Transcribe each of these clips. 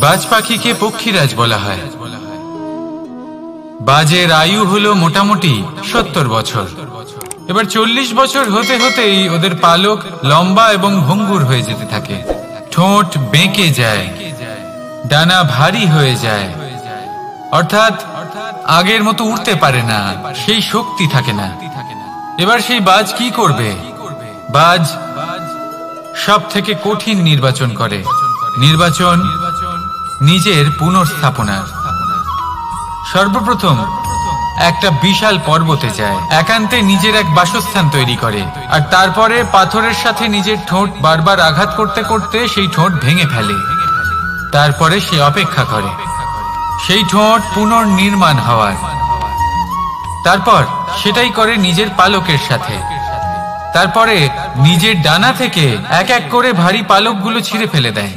বাজ পাখিকে পক্ষীরাজ বলা হয়। বাজের আয়ু হলো মোটামুটি 70 বছর। এবার 40 বছর হতে হতেই ওদের পালক লম্বা এবং ভঙ্গুর হয়ে যেতে থাকে, ঠোঁট বেঁকে যায়, ডানা ভারী হয়ে যায়, অর্থাৎ আগের মতো উড়তে পারে না, সেই শক্তি থাকে না। এবার সেই বাজ কি করবে? বাজ সব থেকে কঠিন নির্বাচন করে, নির্বাচন নিজের পুনর্স্থাপনা। সর্বপ্রথম একটা বিশাল পর্বতে যায়, একান্তে নিজের এক বাসস্থান তৈরি করে, আর তারপরে পাথরের সাথে নিজের ঠোঁট বারবার আঘাত করতে করতে সেই ঠোঁট ভেঙে ফেলে। তারপরে সে অপেক্ষা করে সেই ঠোঁট পুনর্নির্মাণ হওয়ার। তারপর সেটাই করে নিজের পালকের সাথে। তারপরে নিজের ডানা থেকে এক এক করে ভারী পালকগুলো ছিঁড়ে ফেলে দেয়।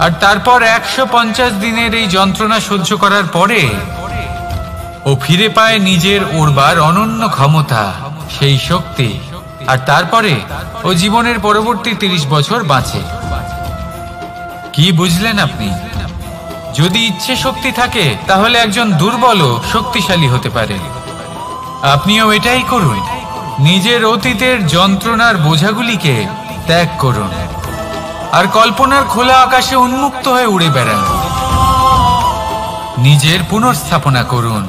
আর তারপর 150 দিনের এই যন্ত্রণা সহ্য করার পরে ও ফিরে পায় নিজের ওড়বার অনন্য ক্ষমতা, সেই শক্তি। আর তারপরে ও জীবনের পরবর্তী 30 বছর বাঁচে। কি বুঝলেন আপনি? যদি ইচ্ছে শক্তি থাকে তাহলে একজন দুর্বলও শক্তিশালী হতে পারে। আপনিও এটাই করুন, নিজের অতীতের যন্ত্রণার বোঝাগুলিকে ত্যাগ করুন আর কল্পনার খোলা আকাশে উন্মুক্ত হয়ে উড়ে বেড়ান। নিজের পুনর্স্থাপনা করুন,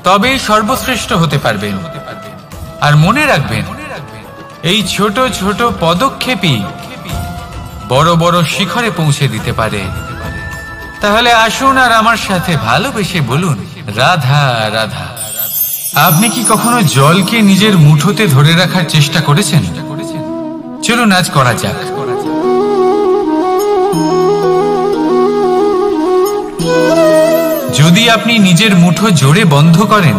তবেই সর্বশ্রেষ্ঠ হতে পারবেন। আর মনে রাখবেন, এই ছোট ছোট পদক্ষেপই বড় বড় শিখরে পৌঁছে দিতে পারে। তাহলে আসুন আর আমার সাথে ভালোবেসে বলুন, রাধা রাধা। আপনি কি কখনো জলকে নিজের মুঠোতে ধরে রাখার চেষ্টা করেছেন? চলুন আজ করা যাক। যদি আপনি নিজের মুঠো জোরে বন্ধ করেন,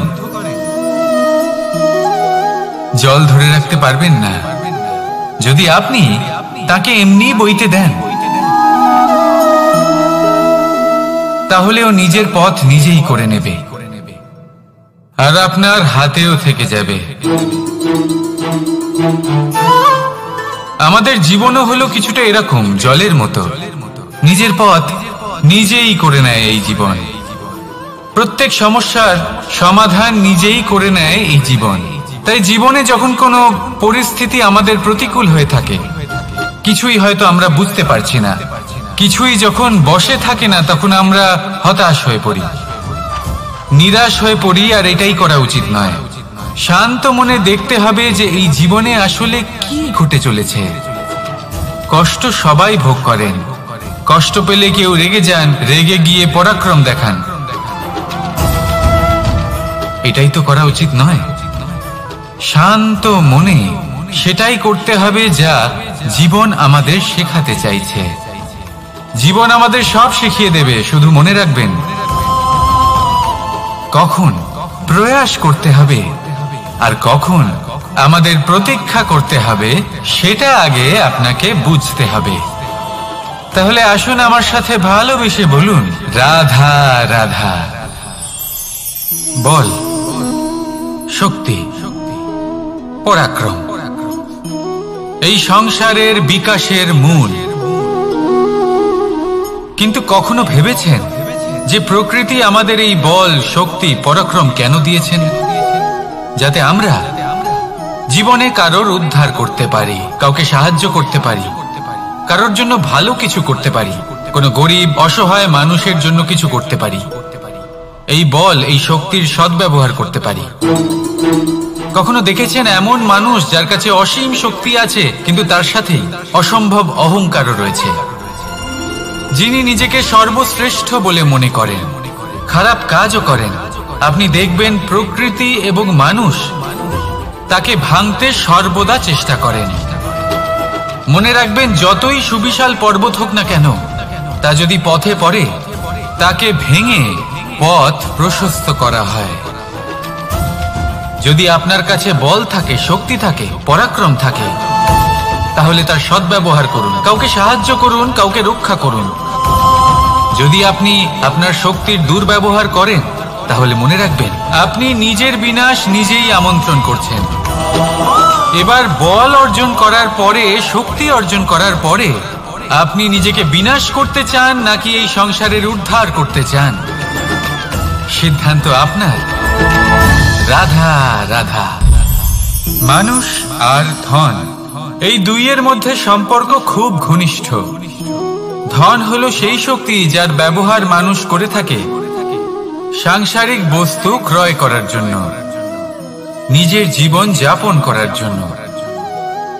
জল ধরে রাখতে পারবেন না। যদি আপনি তাকে এমনি বইতে দেন, তাহলে ও নিজের পথ নিজেই করে নেবে আর আপনার হাতেও থেকে যাবে। আমাদের জীবনও হলো কিছুটা এরকম, জলের মতো। নিজের পথ নিজেই করে নেয় এই জীবন। প্রত্যেক সমস্যার সমাধান নিজেই করে নেয় এই জীবন। তাই জীবনে যখন কোনো পরিস্থিতি আমাদের প্রতিকূল হয়ে থাকে, কিছুই হয়তো আমরা বুঝতে পারছি না, কিছুই যখন বসে থাকে না, তখন আমরা হতাশ হয়ে পড়ি, নিরাশ হয়ে পড়ি। আর এটাই করা উচিত নয়। শান্ত মনে দেখতে হবে যে এই জীবনে আসলে কি ঘটে চলেছে। কষ্ট সবাই ভোগ করেন। কষ্ট পেলে কেউ রেগে যান, রেগে গিয়ে পরাক্রম দেখান। এটাই তো করা উচিত নয়। শান্ত মনে সেটাই করতে হবে যা জীবন আমাদের শেখাতে চাইছে। জীবন আমাদের সব শিখিয়ে দেবে, শুধু মনে রাখবেন কখন প্রয়াস করতে হবে আর কখন আমাদের প্রতীক্ষা করতে হবে, সেটা আগে আপনাকে বুঝতে হবে। তাহলে আসুন আমার সাথে ভালোবেসে বলুন, রাধা রাধা। বল, শক্তি, পরাক্রম এই সংসারের বিকাশের মূল। কিন্তু কখনো ভেবেছেন যে প্রকৃতি আমাদের এই বল, শক্তি, পরাক্রম কেন দিয়েছেন? যাতে আমরা জীবনে কারোর উদ্ধার করতে পারি, কাউকে সাহায্য করতে পারি, কারোর জন্য ভালো কিছু করতে পারি, কোনো গরিব অসহায় মানুষের জন্য কিছু করতে পারি। এই বল, এই শক্তির সদ্ব্যবহার করতে পারি। কখনো দেখেছেন এমন মানুষ যার কাছে অসীম শক্তি আছে, কিন্তু তার সাথেই অসম্ভব অহংকারও রয়েছে, যিনি নিজেকে সর্বশ্রেষ্ঠ বলে মনে করেন, খারাপ কাজও করেন। আপনি দেখবেন প্রকৃতি এবং মানুষ তাকে ভাঙতে সর্বদা চেষ্টা করেন। মনে রাখবেন, যতই সুবিশাল পর্বত হোক না কেন, তা যদি পথে পড়ে, তাকে ভেঙে পথ প্রশস্ত করা হয়। যদি আপনার কাছে বল থাকে, শক্তি থাকে, পরাক্রম থাকে, তাহলে তার সদ্ব্যবহার করুন, কাউকে সাহায্য করুন, কাউকে রক্ষা করুন। যদি আপনি আপনার শক্তির দুর্ব্যবহার করেন, তাহলে মনে রাখবেন আপনি নিজের বিনাশ নিজেই আমন্ত্রণ করছেন। এবার বল অর্জন করার পরে, শক্তি অর্জন করার পরে আপনি নিজেকে বিনাশ করতে চান নাকি এই সংসারের উদ্ধার করতে চান? সিদ্ধান্ত আপনার। রাধা রাধা। মানুষ আর ধন, এই দুইয়ের মধ্যে সম্পর্ক খুব ঘনিষ্ঠ। ধন হলো সেই শক্তি যার ব্যবহার মানুষ করে থাকে সাংসারিক বস্তু ক্রয় করার জন্য, নিজের জীবন যাপন করার জন্য।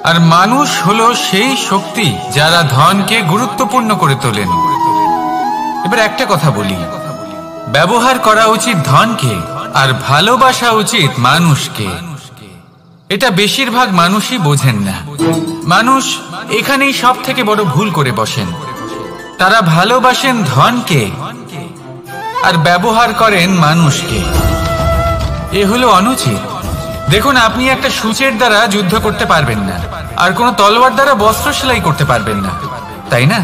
আর মানুষ হলো সেই শক্তি যারা ধনকে গুরুত্বপূর্ণ করে তোলেন। এবার একটা কথা বলি, ব্যবহার করা উচিত ধনকে আর ভালোবাসা উচিত মানুষকে। এটা বেশিরভাগ মানুষই বোঝেন না। মানুষ এখানেই সব থেকে বড় ভুল করে বসেন। তারা ভালোবাসেন ধনকে আর ব্যবহার করেন মানুষকে। এ হলো অনুচিত। দেখুন, আপনি একটা সূচের দ্বারা যুদ্ধ করতে পারবেন না, আর কোনো তলোয়ার দ্বারা বস্ত্র সেলাই করতে পারবেন না, তাই না?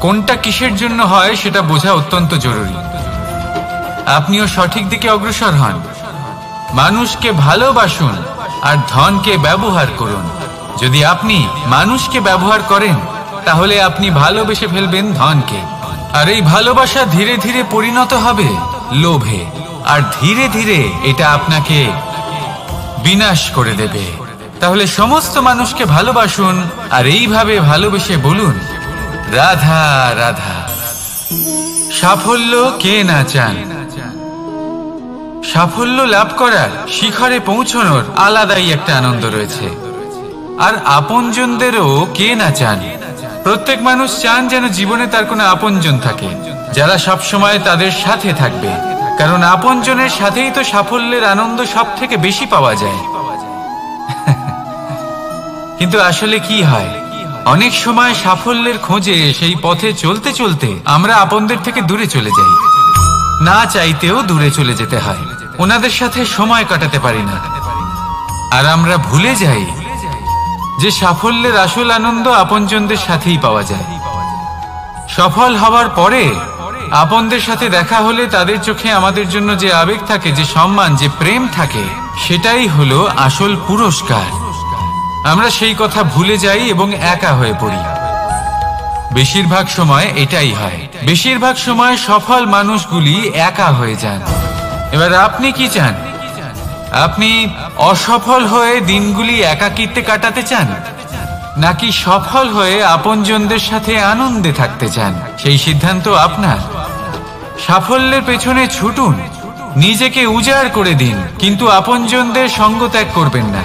কোনটা কিসের জন্য হয় সেটা বোঝা অত্যন্ত জরুরি। আপনিও সঠিক দিকে অগ্রসর হন। মানুষকে ভালোবাসুন আর ধনকে ব্যবহার করুন। যদি আপনি মানুষকে ব্যবহার করেন তাহলে আপনি ভালোবেসে ফেলবেন ধনকে, আর এই ভালোবাসা ধীরে ধীরে পরিণত হবে লোভে, আর ধীরে ধীরে এটা আপনাকে বিনাশ করে দেবে। তাহলে সমস্ত মানুষকে ভালোবাসুন আর এইভাবে ভালোবেসে বলুন, রাধা রাধা। সাফল্য কে না চান? সাফল্য লাভ করার, শিখরে পৌঁছানোর আলাদাই একটা আনন্দ রয়েছে। আর আপনজনদেরও কে না চান? প্রত্যেক মানুষ চান যেন জীবনে তার কোনো আপনজন থাকে যারা সব সময় তাদের সাথে থাকবে, কারণ আপনজনের সাথেই তো সাফল্যের আনন্দ সব থেকে বেশি পাওয়া যায়। কিন্তু আসলে কি হয়, অনেক সময় সাফল্যের খোঁজে সেই পথে চলতে চলতে আমরা আপনদের থেকে দূরে চলে যাই। না চাইতেও দূরে চলে যেতে হয়, ওনাদের সাথে সময় কাটাতে পারি না। আর আমরা ভুলে যাই যে সাফল্যের আসল আনন্দ আপনজনদের সাথেই পাওয়া যায়। সফল হওয়ার পরে আপনদের সাথে দেখা হলে তাদের চোখে আমাদের জন্য যে আবেগ থাকে, যে সম্মান, যে প্রেম থাকে, সেটাই হলো আসল পুরস্কার। আমরা সেই কথা ভুলে যাই এবং একা হয়ে পড়ি। বেশিরভাগ সময় এটাই হয়। বেশিরভাগ সময় সফল মানুষগুলি একা হয়ে যান। এবার আপনি কি চান? আপনি অসফল হয়ে দিনগুলি একাকিত্বে কাটাতে চান, নাকি সফল হয়ে আপনজনদের সাথে আনন্দে থাকতে চান? সেই সিদ্ধান্ত আপনার। সাফল্যের পেছনে ছুটুন, নিজেকে উজাড় করে দিন, কিন্তু আপনজনদের সঙ্গ ত্যাগ করবেন না।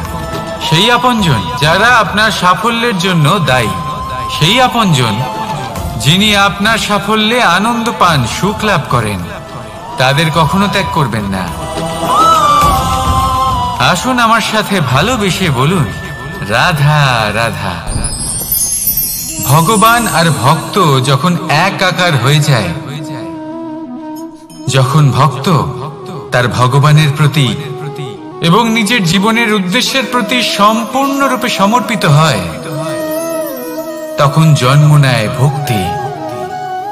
সেই আপনজন যারা আপনার সাফল্যের জন্য দায়ী, সেই আপনজন যিনি আপনার সাফল্যে আনন্দ পান, সুখ লাভ করেন, তাদের কখনো ত্যাগ করবেন না। আসুন আমার সাথে ভালোবেসে বলুন, রাধা রাধা। ভগবান আর ভক্ত যখন এক আকার হয়ে যায়, যখন ভক্ত তার ভগবানের প্রতি এবং নিজের জীবনের উদ্দেশ্যের প্রতি সম্পূর্ণরূপে সমর্পিত হয়, তখন জন্ম নেয় ভক্তি।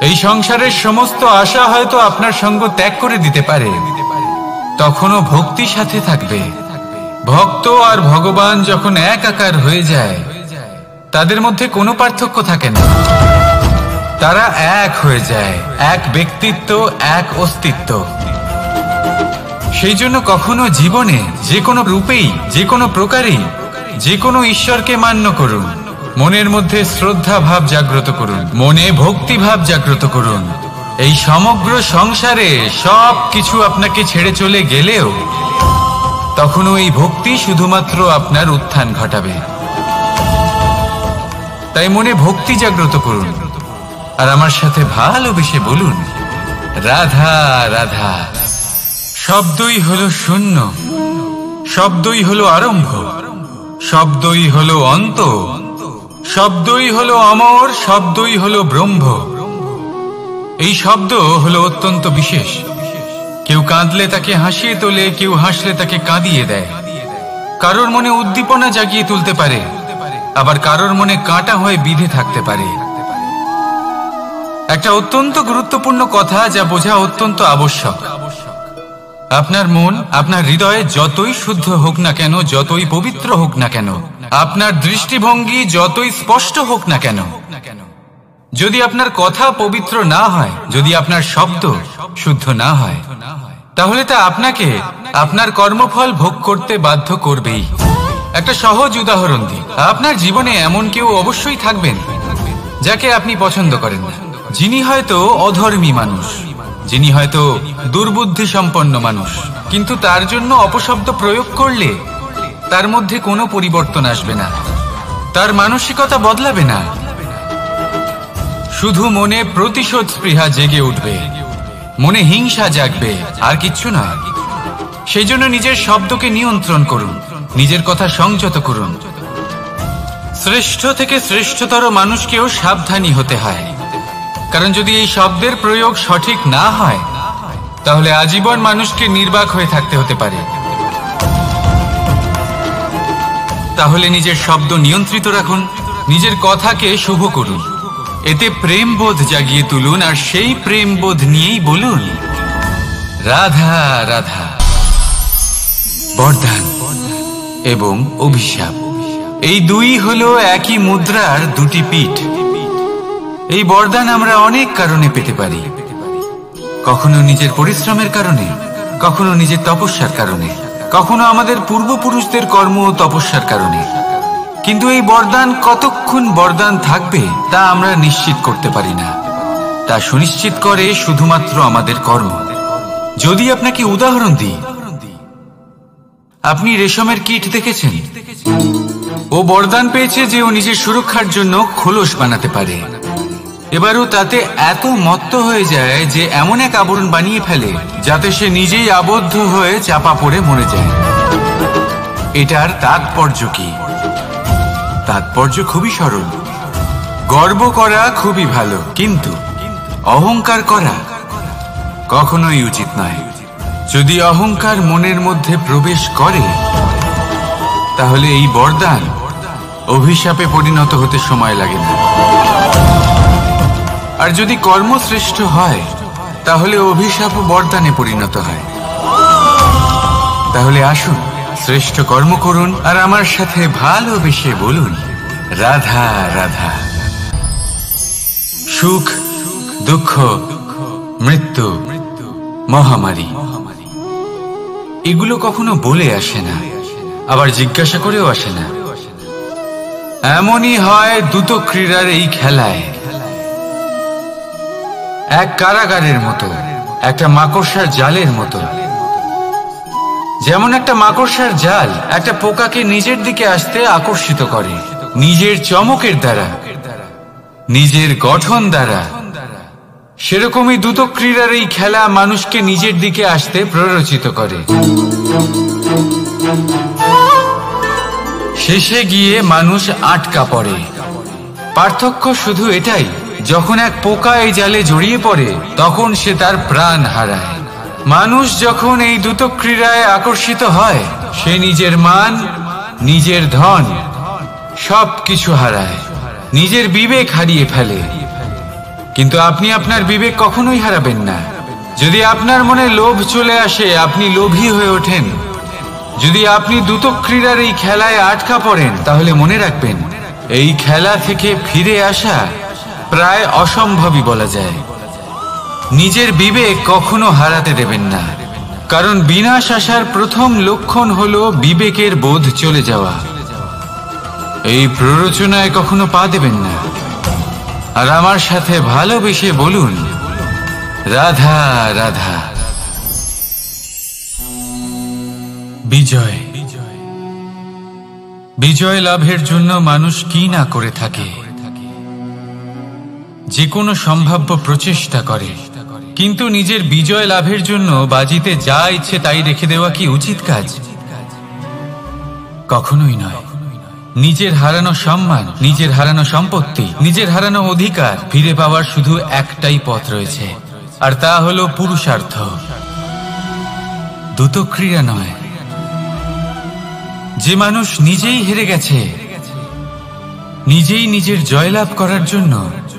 এই সংসারের সমস্ত আশা হয়তো আপনার সঙ্গ ত্যাগ করে দিতে পারে, তখনও ভক্তি সাথে থাকবে। ভক্ত আর ভগবান যখন এক আকার হয়ে যায়, তাদের মধ্যে কোনো পার্থক্য থাকে না। তারা এক হয়ে যায়, এক ব্যক্তিত্ব, এক অস্তিত্ব। সেই জন্য কখনো জীবনে যে কোনো রূপেই, যে কোনো প্রকারেই, যে কোনো ঈশ্বরকে মান্য করুন। মনের মধ্যে শ্রদ্ধা ভাব জাগ্রত করুন, মনে ভক্তি ভাব জাগ্রত করুন। এই সমগ্র সংসারে সব কিছু আপনাকে ছেড়ে চলে গেলেও তখনও এই ভক্তি শুধুমাত্র আপনার উত্থান ঘটাবে। তাই মনে ভক্তি জাগ্রত করুন আর আমার সাথে ভালোবেসে বলুন, রাধা রাধা। শব্দই হলো শূন্য, শব্দই হলো আরম্ভ, শব্দই হলো অন্ত, শব্দই হলো অমর, শব্দই হলো ব্রহ্ম। এই শব্দ হলো অত্যন্ত বিশেষ। কেউ কাঁদলে তাকে হাসিয়ে তোলে, কেউ হাসলে তাকে কাঁদিয়ে দেয়। কারোর মনে উদ্দীপনা জাগিয়ে তুলতে পারে, আবার কারোর মনে কাঁটা হয়ে বিঁধে থাকতে পারে। একটা অত্যন্ত গুরুত্বপূর্ণ কথা যা বোঝা অত্যন্ত আবশ্যক। আপনার মন, আপনার হৃদয়ে যতই শুদ্ধ হোক না কেন, যতই পবিত্র হোক না কেন, আপনার দৃষ্টিভঙ্গি যতই স্পষ্ট হোক না কেন, যদি আপনার কথা পবিত্র না হয়, যদি আপনার শব্দ শুদ্ধ না হয়, তাহলে তা আপনাকে আপনার কর্মফল ভোগ করতে বাধ্য করবেই। একটা সহজ উদাহরণ দিই। আপনার জীবনে এমন কেউ অবশ্যই থাকবেন যাকে আপনি পছন্দ করেন না, যিনি হয়তো অধর্মী মানুষ, যিনি হয়তো দুর্বুদ্ধি সম্পন্ন মানুষ, কিন্তু তার জন্য অপশব্দ প্রয়োগ করলে তার মধ্যে কোনো পরিবর্তন আসবে না, তার মানসিকতা বদলাবে না, শুধু মনে প্রতিশোধ স্পৃহা জেগে উঠবে, মনে হিংসা জাগবে, আর কিচ্ছু না। সেই জন্য নিজের শব্দকে নিয়ন্ত্রণ করুন, নিজের কথা সংযত করুন। শ্রেষ্ঠ থেকে শ্রেষ্ঠতর মানুষকেও সাবধানী হতে হয়, কারণ যদি এই শব্দের প্রয়োগ সঠিক না হয়, তাহলে আজীবন মানুষকে নির্বাক হয়ে থাকতে হতে পারে। তাহলে নিজের শব্দ নিয়ন্ত্রিত রাখুন, নিজের কথাকে শুভ করুন, এতে প্রেমবোধ জাগিয়ে তুলুন, আর সেই প্রেমবোধ নিয়েই বলুন রাধা রাধা। বরদান এবং অভিশাপ, এই দুই হলো একই মুদ্রার দুটি পিঠ। এই বরদান আমরা অনেক কারণে পেতে পারি, কখনো নিজের পরিশ্রমের কারণে, কখনো নিজের তপস্যার কারণে, কখনো আমাদের পূর্বপুরুষদের কর্ম ও তপস্যার কারণে। কিন্তু এই বরদান কতক্ষণ বরদান থাকবে তা আমরা নিশ্চিত করতে পারি না, তা সুনিশ্চিত করে শুধুমাত্র আমাদের কর্ম। যদি আপনাকে উদাহরণ দিই, আপনি রেশমের কীট দেখেছেন? ও বরদান পেয়েছে যে ও নিজের সুরক্ষার জন্য খোলস বানাতে পারে। এবারও তাতে এত মত্ত হয়ে যায় যে এমন এক আবরণ বানিয়ে ফেলে যাতে সে নিজেই আবদ্ধ হয়ে চাপা পড়ে মরে যায়। এটার তাৎপর্য কি? তাৎপর্য খুবই সরল। গর্ব করা খুবই ভালো, কিন্তু অহংকার করা কখনোই উচিত নয়। যদি অহংকার মনের মধ্যে প্রবেশ করে, তাহলে এই বরদান অভিশাপে পরিণত হতে সময় লাগে না। আর যদি কর্মশ্রেষ্ঠ হয়, তাহলে অভিশাপ বরদানে পরিণত হয়। তাহলে আসুন শ্রেষ্ঠ কর্ম করুন, আর আমার সাথে ভালোবেসে বলুন রাধা রাধা। সুখ, দুঃখ, মৃত্যু, মহামারী, এগুলো কখনো বলে আসে না, আবার জিজ্ঞাসা করেও আসে না। এমনই হয় দ্রুত ক্রীড়ার এই খেলায়। এক কারাগারের মতো, একটা মাকড়সার জালের মতো। যেমন একটা মাকড়সার জাল একটা পোকাকে নিজের দিকে আসতে আকর্ষিত করে নিজের চমকের দ্বারা, নিজের গঠন দ্বারা, সেরকমই দ্রুত ক্রীড়ার এই খেলা মানুষকে নিজের দিকে আসতে প্ররোচিত করে। শেষে গিয়ে মানুষ আটকা পড়ে। পার্থক্য শুধু এটাই, যখন এক পোকা এই জালে জড়িয়ে পড়ে তখন সে তার প্রাণ হারায়। মানুষ যখন এই দ্রুত ক্রীড়ায় আকর্ষিত হয়, সে নিজের মান, নিজের ধন সবকিছু হারায়, নিজের বিবেক হারিয়ে ফেলে। কিন্তু আপনি আপনার বিবেক কখনোই হারাবেন না। যদি আপনার মনে লোভ চলে আসে, আপনি লোভী হয়ে ওঠেন। যদি আপনি দ্রুত ক্রীড়ার এই খেলায় আটকা পড়েন, তাহলে মনে রাখবেন এই খেলা থেকে ফিরে আসা প্রায় অসম্ভবই বলা যায়। নিজের বিবেক কখনো হারাতে দেবেন না, কারণ বিনাশ আসার প্রথম লক্ষণ হলো বিবেকের বোধ চলে যাওয়া। এই প্ররোচনায় কখনো পা দেবেন না। আর আমার সাথে ভালোবেসে বলুন রাধা রাধা। বিজয়, বিজয় লাভের জন্য মানুষ কি না করে থাকে, যে কোনো সম্ভাব্য প্রচেষ্টা করে। কিন্তু নিজের বিজয় লাভের জন্য বাজিতে যা ইচ্ছে তাই রেখে দেওয়া কি উচিত কাজ? কখনোই নয়। নিজের হারানো সম্মান, নিজের হারানো সম্পত্তি, নিজের হারানো অধিকার ফিরে পাওয়ার শুধু একটাই পথ রয়েছে, আর তা হলো পুরুষার্থ, দ্রুত ক্রীড়া নয়। যে মানুষ নিজেই হেরে গেছে, নিজেই নিজের জয়লাভ করার জন্য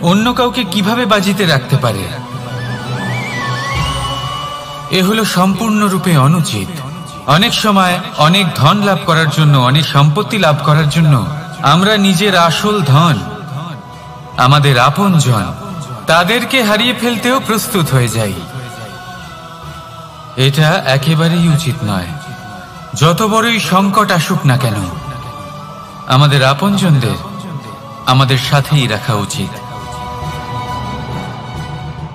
অন্য কাউকে কিভাবে বাজিতে রাখতে পারে? এ হলো সম্পূর্ণরূপে অনুচিত। অনেক সময় অনেক ধন লাভ করার জন্য, অনেক সম্পত্তি লাভ করার জন্য আমরা নিজের আসল ধন, আমাদের আপনজন, তাদেরকে হারিয়ে ফেলতেও প্রস্তুত হয়ে যাই। এটা একেবারেই উচিত নয়। যত বড়ই সংকট আসুক না কেন, আমাদের আপনজনদের আমাদের সাথেই রাখা উচিত।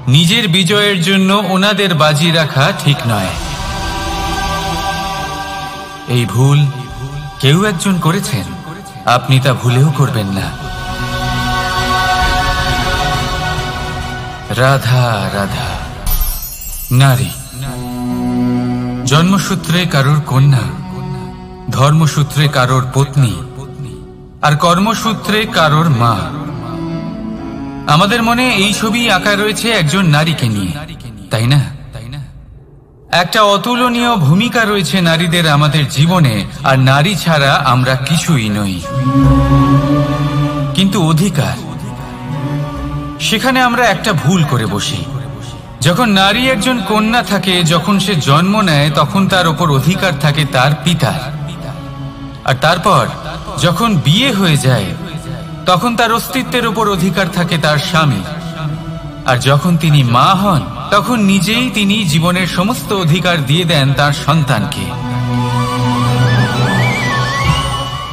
নিজের বিজয়ের জন্য ওনাদের বাজি রাখা ঠিক নয়। এই ভুল কেউ একজন করেছেন, আপনি তা ভুলেও করবেন না। রাধা রাধা। নারী জন্মসূত্রে কারোর কন্যা, ধর্মসূত্রে কারোর পত্নী, আর কর্মসূত্রে কারোর মা। আমাদের মনে এই ছবি আঁকা রয়েছে একজন নারীকে নিয়ে, তাই না? একটা অতুলনীয় ভূমিকা রয়েছে নারীদের আমাদের জীবনে, আর নারী ছাড়া আমরা কিছুই নই। কিন্তু অধিকার, সেখানে আমরা একটা ভুল করে বসি। যখন নারী একজন কন্যা থাকে, যখন সে জন্ম নেয়, তখন তার ওপর অধিকার থাকে তার পিতার। আর তারপর যখন বিয়ে হয়ে যায়, তখন তার অস্তিত্বের ওপর অধিকার থাকে তার স্বামী। আর যখন তিনি মা হন, তখন নিজেই তিনি জীবনের সমস্ত অধিকার দিয়ে দেন তার সন্তানকে।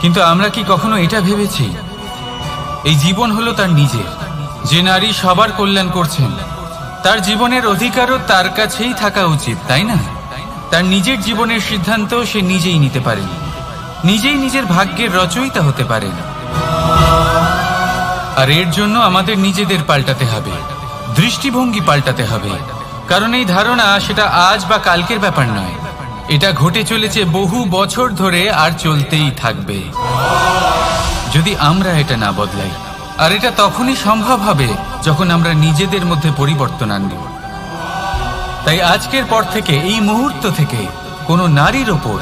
কিন্তু আমরা কি কখনো এটা ভেবেছি এই জীবন হলো তার নিজের? যে নারী সবার কল্যাণ করছেন, তার জীবনের অধিকারও তার কাছেই থাকা উচিত, তাই না? তার নিজের জীবনের সিদ্ধান্ত সে নিজেই নিতে পারেন, নিজেই নিজের ভাগ্যের রচয়িতা হতে পারেন। আর এর জন্য আমাদের নিজেদের পাল্টাতে হবে, দৃষ্টিভঙ্গি পাল্টাতে হবে। কারণ এই ধারণা সেটা আজ বা কালকের ব্যাপার নয়, এটা ঘটে চলেছে বহু বছর ধরে, আর চলতেই থাকবে যদি আমরা এটা না বদলাই। আর এটা তখনই সম্ভব হবে যখন আমরা নিজেদের মধ্যে পরিবর্তন আনব। তাই আজকের পর থেকে, এই মুহূর্ত থেকে, কোনো নারীর ওপর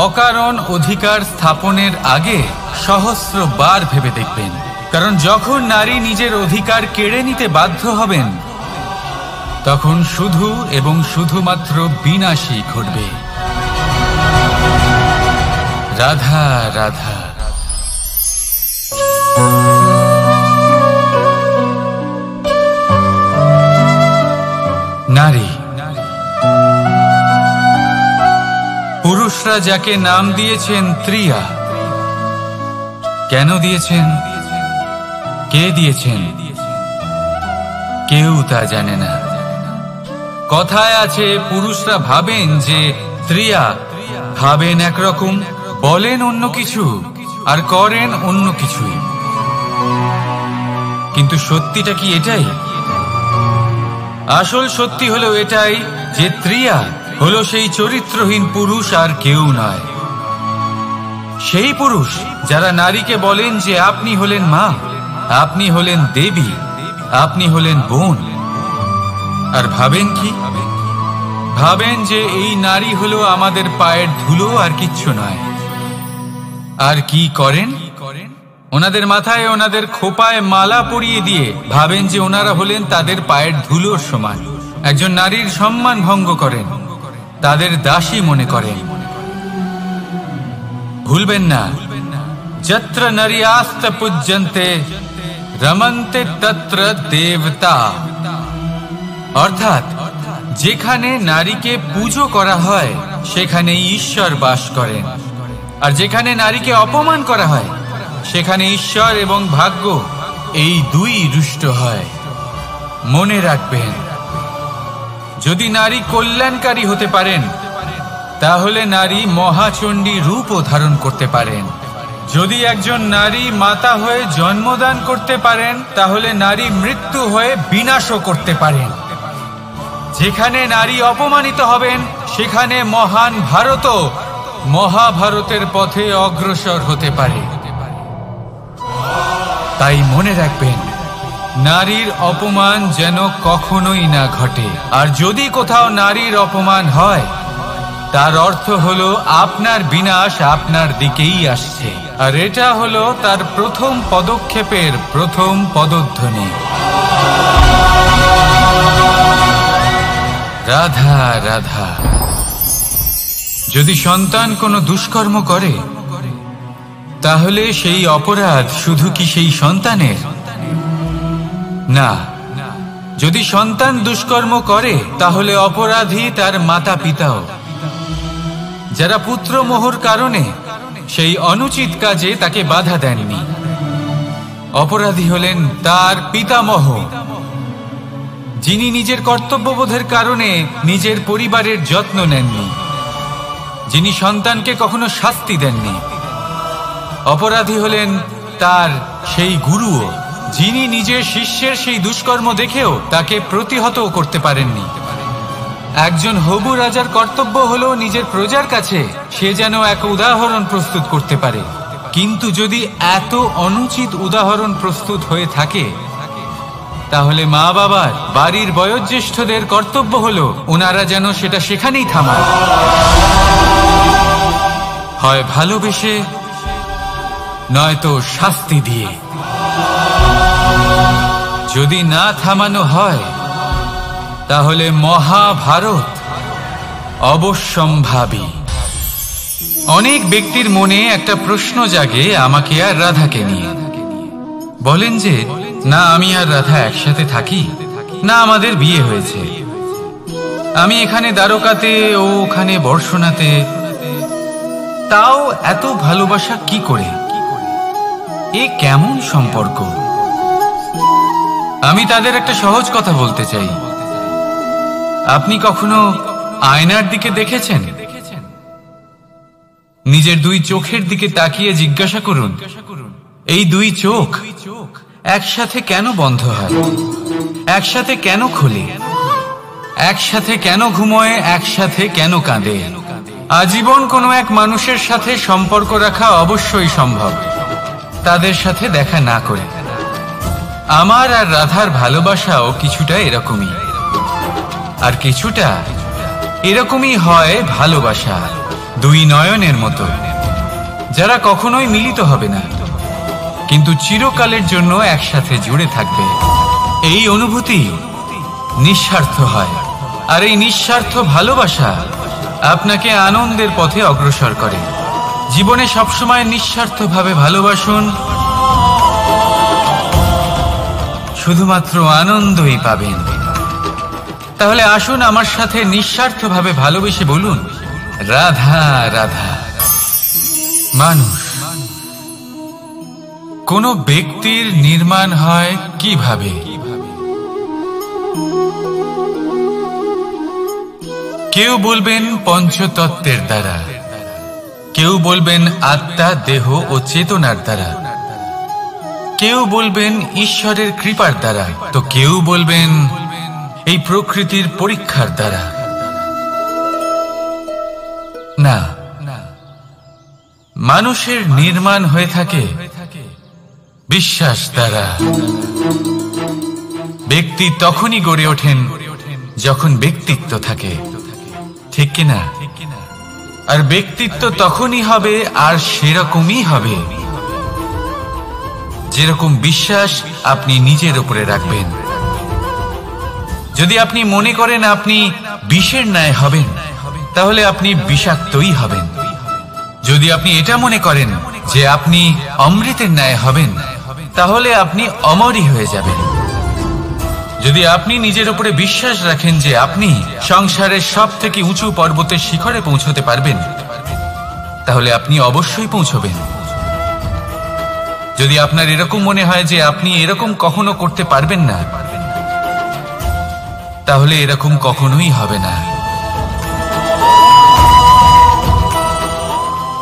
অকারণ অধিকার স্থাপনের আগে সহস্রবার ভেবে দেখবেন। কারণ যখন নারী নিজের অধিকার কেড়ে নিতে বাধ্য হবেন, তখন শুধু এবং শুধুমাত্র বিনাশই ঘটবে। রাধা রাধা। নারী, পুরুষরা যাকে নাম দিয়েছেন ত্রিয়া, কেন দিয়েছেন, কে দিয়েছেন, কেউ তা জানে না। কথায় আছে, পুরুষরা ভাবেন যে ত্রিয়া, ভাবেন একরকম, বলেন অন্য কিছু, আর করেন অন্য কিছুই। কিন্তু সত্যিটা কি এটাই? আসল সত্যি হলো এটাই যে ত্রিয়া হলো সেই চরিত্রহীন পুরুষ, আর কেউ নয়। সেই পুরুষ যারা নারীকে বলেন যে আপনি হলেন মা, আপনি হলেন দেবী, আপনি হলেন বোন। আর ভাবেন কি? ভাবেন যে এই নারী হলো আমাদের পায়ের ধুলো, আর কিচ্ছু নয়। আর কি করেন? ওনাদের মাথায়, ওনাদের খোপায় মালা পরিয়ে দিয়ে ভাবেন যে ওনারা হলেন তাদের পায়ের ধুলোর সমান। একজন নারীর সম্মান ভঙ্গ করেন, তাদের দাসী মনে করেন। ভুলবেন না, যত্র নারীয়াস্ত পূজ্যন্তে রমন্তে তত্র দেবতা। অর্থাৎ যেখানে নারীকে পুজো করা হয়, সেখানে ঈশ্বর বাস করেন। আর যেখানে নারীকে অপমান করা হয়, সেখানে ঈশ্বর এবং ভাগ্য এই দুই রুষ্ট হয়। মনে রাখবেন, যদি নারী কল্যাণকারী হতে পারেন, তাহলে নারী মহাচণ্ডী রূপও ধারণ করতে পারেন। যদি একজন নারী মাতা হয়ে জন্মদান করতে পারেন, তাহলে নারী মৃত্যু হয়ে বিনাশও করতে পারেন। যেখানে নারী অপমানিত হবেন, সেখানে মহান ভারতও মহাভারতের পথে অগ্রসর হতে পারে। তাই মনে রাখবেন, নারীর অপমান যেন কখনোই না ঘটে। আর যদি কোথাও নারীর অপমান হয়, তার অর্থ হলো আপনার বিনাশ আপনার দিকেই আসছে। আর এটা হলো তার প্রথম পদক্ষেপের প্রথম পদধ্বনি। রাধা রাধা। যদি সন্তান কোনো দুষ্কর্ম করে তাহলে সেই অপরাধ শুধু কি সেই সন্তানের? না, যদি সন্তান দুষ্কর্ম করে তাহলে অপরাধী তার মাতা পিতাও, যারা পুত্র মোহর কারণে সেই অনুচিত কাজে তাকে বাধা দেননি। অপরাধী হলেন তার পিতামহ, যিনি নিজের কর্তব্যবোধের কারণে নিজের পরিবারের যত্ন নেননি, যিনি সন্তানকে কখনো শাস্তি দেননি। অপরাধী হলেন তার সেই গুরুও, যিনি নিজের শিষ্যের সেই দুষ্কর্ম দেখেও তাকে প্রতিহত করতে পারেননি। একজন হবু রাজার কর্তব্য হলো নিজের প্রজার কাছে সে যেন এক উদাহরণ প্রস্তুত করতে পারে, কিন্তু যদি এত অনুচিত উদাহরণ প্রস্তুত হয়ে থাকে তাহলে মা বাবার, বাড়ির বয়োজ্যেষ্ঠদের কর্তব্য হলো ওনারা যেন সেটা সেখানেই থামায়, হয় ভালোবেসে নয়তো শাস্তি দিয়ে। যদি না থামানো হয় তাহলে মহাভারত অবশ্যম্ভাবী। অনেক ব্যক্তির মনে একটা প্রশ্ন জাগে আমাকে আর রাধাকে নিয়ে। বলেন যে না আমি আর রাধা একসাথে থাকি, না আমাদের বিয়ে হয়েছে, আমি এখানে দ্বারকাতে ও ওখানে বর্ষণাতে, তাও এত ভালোবাসা কি করে? এ কেমন সম্পর্ক? আমি তাদের একটা সহজ কথা বলতে চাই। আপনি কখনো আয়নার দিকে দেখেছেন? নিজের দুই চোখের দিকে তাকিয়ে জিজ্ঞাসা করুন, এই দুই চোখ একসাথে কেন বন্ধ হয়, একসাথে কেন খোলে, একসাথে কেন ঘুমোয়, একসাথে কেন কাঁদে? আজীবন কোনো এক মানুষের সাথে সম্পর্ক রাখা অবশ্যই সম্ভব, তাদের সাথে দেখা না করে। আমার আর রাধার ভালোবাসাও কিছুটা এরকমই, আর কিছুটা এরকমই হয় ভালোবাসা দুই নয়নের মতো, যারা কখনোই মিলিত হবে না কিন্তু চিরকালের জন্য একসাথে জুড়ে থাকবে। এই অনুভূতি নিঃস্বার্থ হয়, আর এই নিঃস্বার্থ ভালোবাসা আপনাকে আনন্দের পথে অগ্রসর করে। জীবনে সবসময় নিঃস্বার্থভাবে ভালোবাসুন, শুধুমাত্র আনন্দই পাবেন। তাহলে আসুন আমার সাথে নিঃস্বার্থভাবে ভালোবেসে বলুন, রাধা রাধা। মানুষ, কোন ব্যক্তির নির্মাণ হয় কিভাবে? কেউ বলবেন পঞ্চতত্ত্বের দ্বারা, কেউ বলবেন আত্মা, দেহ ও চেতনার দ্বারা, কেউ বলবেন ঈশ্বরের কৃপার দ্বারা, তো কেউ বলবেন এই প্রকৃতির পরীক্ষার দ্বারা। না, মানুষের নির্মাণ হয়ে থাকে বিশ্বাস দ্বারা। ব্যক্তি তখনই গড়ে ওঠেন যখন ব্যক্তিত্ব থাকে, ঠিক কিনা? আর ব্যক্তিত্ব তখনই হবে আর সেরকমই হবে যেরকম বিশ্বাস আপনি নিজের উপরে রাখবেন। যদি আপনি মনে করেন আপনি বিষের ন্যায় হবেন তাহলে আপনি বিষাক্তই হবেন। যদি আপনি এটা মনে করেন যে আপনি অমৃতের ন্যায় হবেন তাহলে আপনি অমরই হয়ে যাবেন। যদি আপনি নিজের উপরে বিশ্বাস রাখেন যে আপনি সংসারের সব থেকে উঁচু পর্বতের শিখরে পৌঁছতে পারবেন তাহলে আপনি অবশ্যই পৌঁছবেন। যদি আপনার এরকম মনে হয় যে আপনি এরকম কখনো করতে পারবেন না তাহলে এরকম কখনোই হবে না।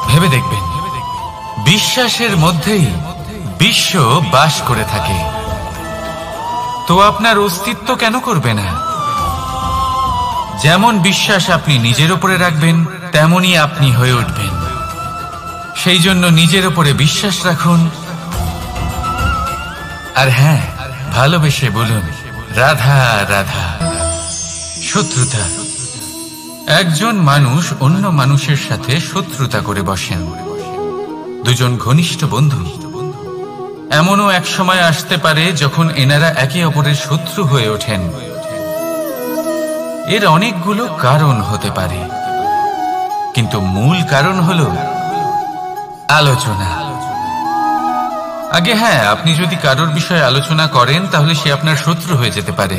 ভেবে দেখবেন, বিশ্বাসের মধ্যেই বিশ্ব বাস করে থাকে, তো আপনার অস্তিত্ব কেন করবে না? যেমন বিশ্বাস আপনি নিজের উপরে রাখবেন তেমনই আপনি হয়ে উঠবেন। সেই জন্য নিজের উপরে বিশ্বাস রাখুন, আর হ্যাঁ, ভালোবেসে বলুন রাধা রাধা। শত্রুতা, একজন মানুষ অন্য মানুষের সাথে শত্রুতা করে বসেন। দুজন ঘনিষ্ঠ বন্ধু, এমনও এক সময় আসতে পারে যখন এনারা একে অপরের শত্রু হয়ে ওঠেন। এর অনেকগুলো কারণ হতে পারে, কিন্তু মূল কারণ হলো আলোচনা। আগে হ্যাঁ, আপনি যদি কারোর বিষয়ে আলোচনা করেন তাহলে সে আপনার শত্রু হয়ে যেতে পারে।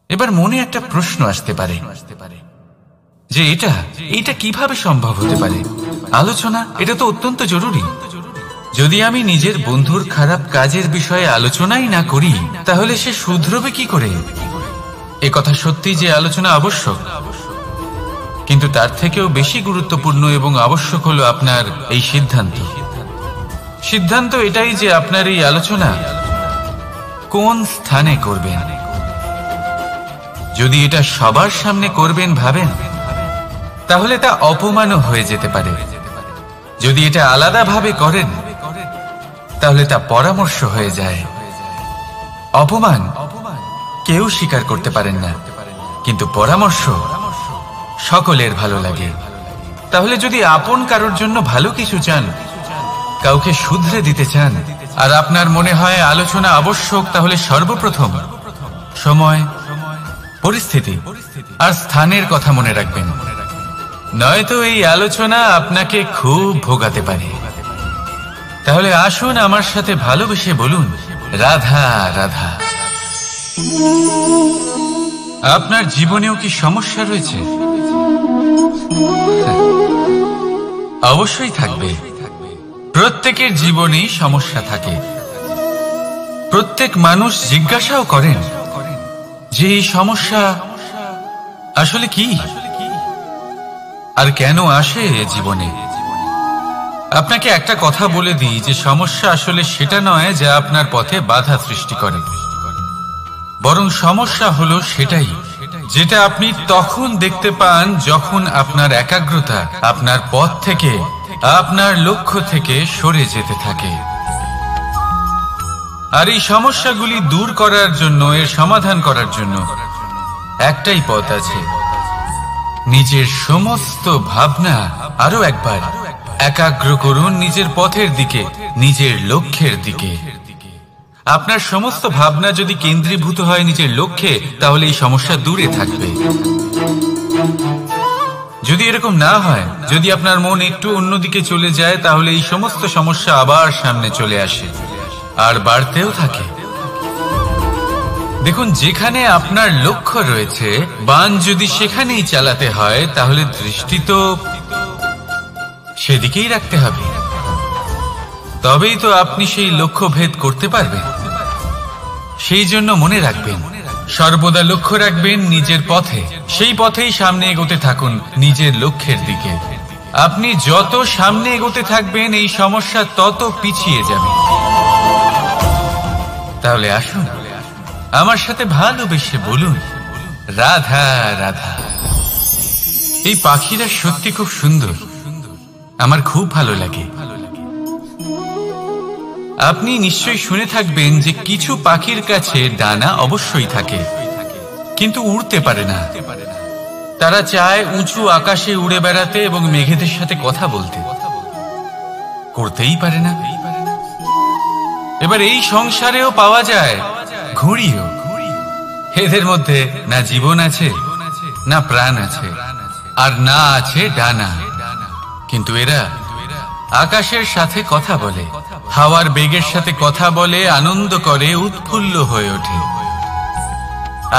এবার মনে একটা প্রশ্ন আসতে পারে যে এটা কিভাবে সম্ভব হতে পারে? আলোচনা এটা তো অত্যন্ত জরুরি। যদি আমি নিজের বন্ধুর খারাপ কাজের বিষয়ে আলোচনাই না করি তাহলে সে শুধরবে কি করে? এ কথা সত্যি যে আলোচনা আবশ্যক, কিন্তু তার থেকেও বেশি গুরুত্বপূর্ণ এবং আবশ্যক হলো আপনার এই সিদ্ধান্ত এটাই যে আপনার এই আলোচনা কোন স্থানে করবেন। যদি এটা সবার সামনে করবেন ভাবেন, তাহলে তা অপমানও হয়ে যেতে পারে। যদি এটা আলাদাভাবে করেন তাহলে তা পরামর্শ হয়ে যায়। অপমান কেউ স্বীকার করতে পারেন না, কিন্তু পরামর্শ সকলের ভালো লাগে। তাহলে যদি আপন কারোর জন্য ভালো কিছু চান, কাউকে শুধরে দিতে চান, আর আপনার মনে হয় আলোচনা আবশ্যক, তাহলে সর্বপ্রথম সময়, পরিস্থিতি আর স্থানের কথা মনে রাখবেন, নয়তো এই আলোচনা আপনাকে খুব ভোগাতে পারে। তাহলে আসুন আমার সাথে ভালোবেসে বলুন, রাধা রাধা। আপনার জীবনেও কি সমস্যা রয়েছে? অবশ্যই থাকবে। প্রত্যেকের জীবনেই সমস্যা থাকে। প্রত্যেক মানুষ জিজ্ঞাসাও করেন যে এই সমস্যা আসলে কি আর কেন আসে জীবনে। আপনাকে একটা কথা বলে দিই যে সমস্যা আসলে সেটা নয় যা আপনার পথে বাধা সৃষ্টি করে, বরং সমস্যা হলো সেটাই যেটা আপনি তখন দেখতে পান যখন আপনার একাগ্রতা আপনার পথ থেকে, আপনার লক্ষ্য থেকে সরে যেতে থাকে। আর এই সমস্যাগুলি দূর করার জন্য, এর সমাধান করার জন্য একটাই পথ আছে, নিজের সমস্ত ভাবনা আরো একবার একাগ্র করুন নিজের পথের দিকে, নিজের লক্ষ্যের দিকে। আপনার সমস্ত ভাবনা যদি কেন্দ্রীভূত হয় নিজের লক্ষ্যে, তাহলে এই সমস্যা দূরে থাকবে। যদি এরকম না হয়, যদি আপনার মন একটু অন্যদিকে চলে যায়, তাহলে এই সমস্ত সমস্যা আবার সামনে চলে আসে আর বাড়তেও থাকে। দেখুন, যেখানে আপনার লক্ষ্য রয়েছে, বাণ যদি সেখানেই চালাতে হয়, তাহলে দৃষ্টি তো সেদিকেই রাখতে হবে। তবেই তো আপনি সেই লক্ষ্য ভেদ করতে পারবেন। সেই জন্য মনে রাখবেন, সর্বদা লক্ষ্য রাখবেন নিজের পথে, সেই পথেই সামনে এগোতে থাকুন নিজের লক্ষ্যের দিকে। আপনি যত সামনে এগোতে থাকবেন এই সমস্যা তত পিছিয়ে যাবে। তাহলে আসুন আমার সাথে ভালোবেসে বলুন, রাধা রাধা। এই পাখিরা সত্যি খুব সুন্দর, আমার খুব ভালো লাগে। আপনি নিশ্চয়ই শুনে থাকবেন যে কিছু পাখির কাছে ডানা অবশ্যই থাকে, কিন্তু উড়তে পারে না। তারা চায় উঁচু আকাশে উড়ে বেড়াতে এবং মেঘেদের সাথে কথা বলতে, করতেই পারে না। এবার এই সংসারেও পাওয়া যায় ঘুড়িও। এদের মধ্যে না জীবন আছে, না প্রাণ আছে, আর না আছে ডানা, কিন্তু এরা আকাশের সাথে কথা বলে, হাওয়ার বেগের সাথে কথা বলে, আনন্দ করে, উৎফুল্ল হয়ে ওঠে,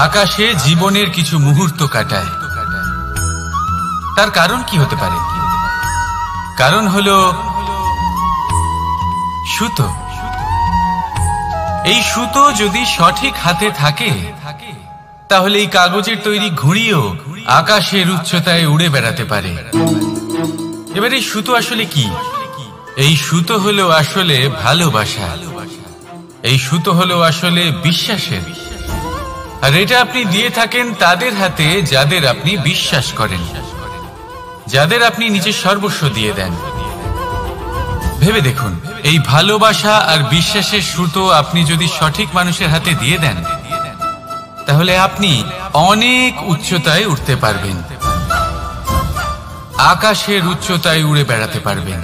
আকাশে জীবনের কিছু মুহূর্ত কাটায়। তার কারণ কি হতে পারে? কারণ হলো সুতো। এই সুতো যদি সঠিক হাতে থাকে, তাহলে এই কাগজের তৈরি ঘুড়িও আকাশের উচ্চতায় উড়ে বেড়াতে পারে। এবার এই সুতো আসলে কি? এই সুতো হলো আসলে ভালোবাসা, এই সুতো হলো আসলে বিশ্বাসের। আর এটা আপনি দিয়ে থাকেন তাদের হাতে যাদের আপনি বিশ্বাস করেন, যাদের আপনি নিজের সর্বস্ব দিয়ে দেন। ভেবে দেখুন, এই ভালোবাসা আর বিশ্বাসের সুতো আপনি যদি সঠিক মানুষের হাতে দিয়ে দেন, তাহলে আপনি অনেক উচ্চতায় উঠতে পারবেন, আকাশের উচ্চতায় উড়ে বেড়াতে পারবেন,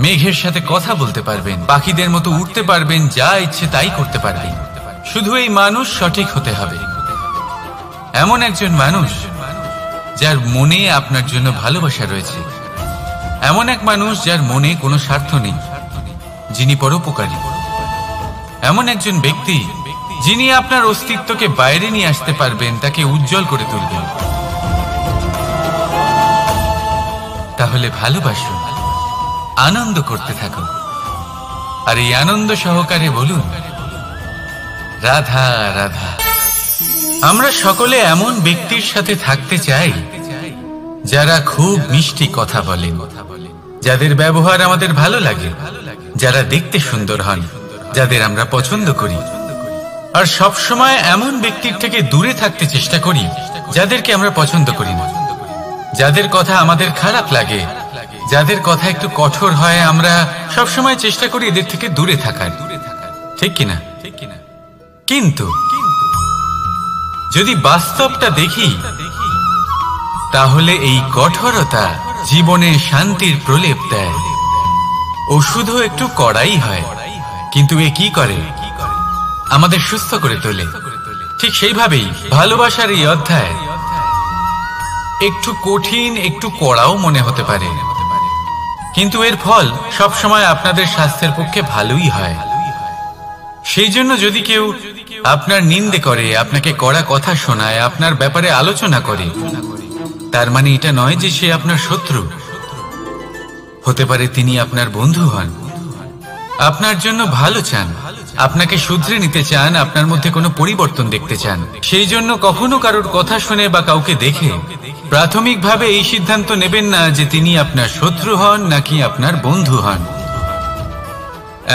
মেঘের সাথে কথা বলতে পারবেন, পাখিদের মতো উঠতে পারবেন, যা ইচ্ছে তাই করতে পারবেন। শুধু এই মানুষ সঠিক হতে হবে। এমন একজন মানুষ যার মনে আপনার জন্য ভালোবাসা রয়েছে, এমন এক মানুষ যার মনে কোনো স্বার্থ নেই, যিনি পরোপকারী, এমন একজন ব্যক্তি যিনি আপনার অস্তিত্বকে বাইরে নিয়ে আসতে পারবেন, তাকে উজ্জ্বল করে তুলবেন। তাহলে ভালোবাসুন, আনন্দ করতে থাকুন, আর এই আনন্দ সহকারে বলুন রাধা রাধা। আমরা সকলে এমন ব্যক্তির সাথে থাকতে চাই যারা খুব মিষ্টি কথা বলেন, যাদের ব্যবহার আমাদের ভালো লাগে, যারা দেখতে সুন্দর হন, যাদের আমরা পছন্দ করি। আর সব সময় এমন ব্যক্তির থেকে দূরে থাকতে চেষ্টা করি যাদেরকে আমরা পছন্দ করি না, যাদের কথা আমাদের খারাপ লাগে, যাদের কথা একটু কঠোর হয়। আমরা সব সময় চেষ্টা করি এদের থেকে দূরে থাকার, ঠিক কিনা? কিন্তু যদি বাস্তবটা দেখি, তাহলে এই কঠোরতা জীবনে শান্তির প্রলেপ দেয়। ওষুধও একটু কড়াই হয়, কিন্তু এ কি করে? আমাদের সুস্থ করে তোলে। ঠিক সেইভাবেই ভালোবাসার এই অধ্যায় একটু কঠিন, একটু কড়াও মনে হতে পারে, কিন্তু এর ফল সবসময় আপনাদের স্বাস্থ্যের পক্ষে ভালোই হয়। সেই জন্য যদি কেউ আপনার নিন্দে করে, আপনাকে কড়া কথা শোনায়, আপনার ব্যাপারে আলোচনা করে, তার মানে এটা নয় যে সে আপনার শত্রু। হতে পারে তিনি আপনার বন্ধু হন, আপনার জন্য ভালো চান, আপনাকে শুধরে নিতে চান, আপনার মধ্যে কোনো পরিবর্তন দেখতে চান। সেই জন্য কখনো কারোর কথা শুনে বা কাউকে দেখে প্রাথমিকভাবে এই সিদ্ধান্ত নেবেন না যে তিনি আপনার শত্রু হন নাকি আপনার বন্ধু হন।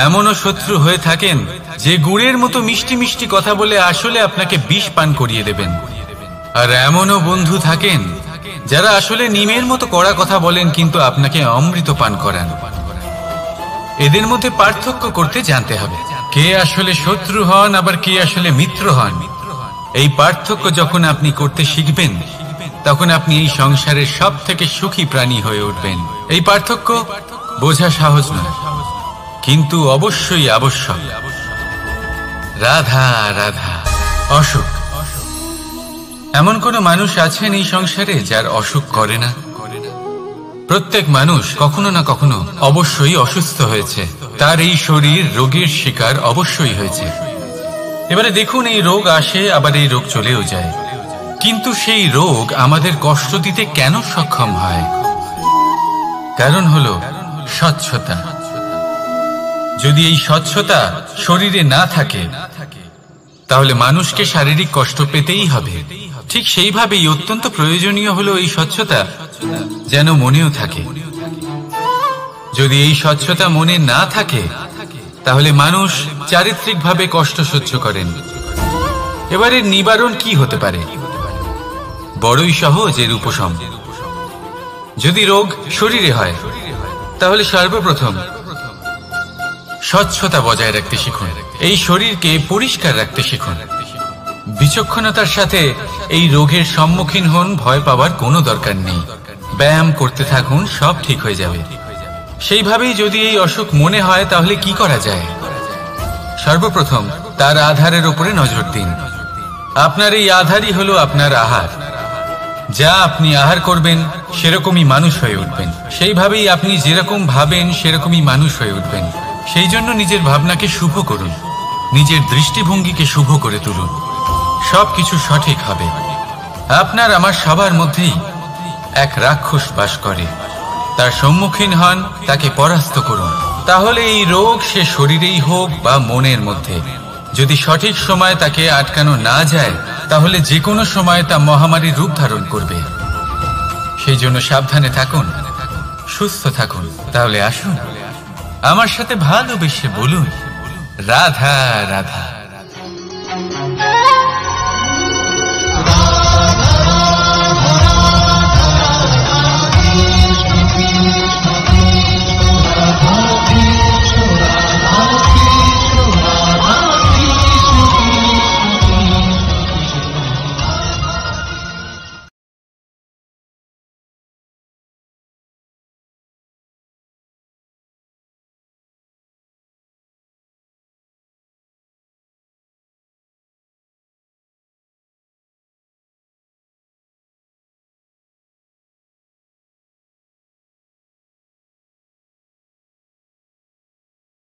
এমনও শত্রু হয়ে থাকেন যে গুড়ের মতো মিষ্টি মিষ্টি কথা বলে আসলে আপনাকে বিষ পান করিয়ে দেবেন, আর এমনও বন্ধু থাকেন যারা আসলে নিমের মতো কড়া কথা বলেন কিন্তু আপনাকে অমৃত পান করান। এদের মধ্যে পার্থক্য করতে জানতে হবে, কে আসলে শত্রু হন আবার কে আসলে মিত্র হন। এই পার্থক্য যখন আপনি করতে শিখবেন, তখন আপনি এই সংসারের সব থেকে সুখী প্রাণী হয়ে উঠবেন। এই পার্থক্য বোঝা সহজ নয়, কিন্তু অবশ্যই আবশ্যক। রাধা রাধা। অসুখ। এমন কোন মানুষ আছেন এই সংসারে যার অসুখ করে না? প্রত্যেক মানুষ কখনো না কখনো অবশ্যই অসুস্থ হয়েছে, তার এই শরীর রোগের শিকার অবশ্যই হয়েছে। এবারে দেখুন, এই রোগ আসে আবার এই রোগ চলেও যায়, কিন্তু সেই রোগ আমাদের কষ্ট দিতে কেন সক্ষম হয়? কারণ হলো স্বচ্ছতা। যদি এই স্বচ্ছতা শরীরে না থাকে, তাহলে মানুষকে শারীরিক কষ্ট পেতেই হবে। ঠিক সেইভাবেই অত্যন্ত প্রয়োজনীয় হলো এই স্বচ্ছতা যেন মনেও থাকে। যদি এই স্বচ্ছতা মনে না থাকে, তাহলে মানুষ চারিত্রিকভাবে কষ্ট সহ্য করেন। এবারে নিবারণ কি হতে পারে? বড়ই সহজ এর উপশম। যদি রোগ শরীরে হয়, তাহলে সর্বপ্রথম স্বচ্ছতা বজায় রাখতে শিখুন, এই শরীরকে পরিষ্কার রাখতে শিখুন। বিচক্ষণতার সাথে এই রোগের সম্মুখীন হন, ভয় পাওয়ার কোনো দরকার নেই। ব্যায়াম করতে থাকুন, সব ঠিক হয়ে যাবে। সেইভাবেই যদি এই অসুখ মনে হয়, তাহলে কি করা যায়? সর্বপ্রথম তার আধারের উপরে নজর দিন। আপনার এই আধারই হলো আপনার আহার। যা আপনি আহার করবেন, সেরকমই মানুষ হয়ে উঠবেন। সেইভাবেই আপনি যেরকম ভাবেন, সেরকমই মানুষ হয়ে উঠবেন। সেই জন্য নিজের ভাবনাকে শুভ করুন, নিজের দৃষ্টিভঙ্গিকে শুভ করে তুলুন, সবকিছু সঠিক হবে। আপনার আমার সবার মধ্যেই এক রাক্ষস বাস করে, তার সম্মুখীন হন, তাকে পরাস্ত করুন। তাহলে এই রোগ সে শরীরেই হোক বা মনের মধ্যে, যদি সঠিক সময় তাকে আটকানো না যায়, তাহলে যে কোনো সময় তা মহামারীর রূপ ধারণ করবে। সেই জন্য সাবধানে থাকুন, সুস্থ থাকুন। তাহলে আসুন আমার সাথে ভালোবেসে বলুন রাধা রাধা।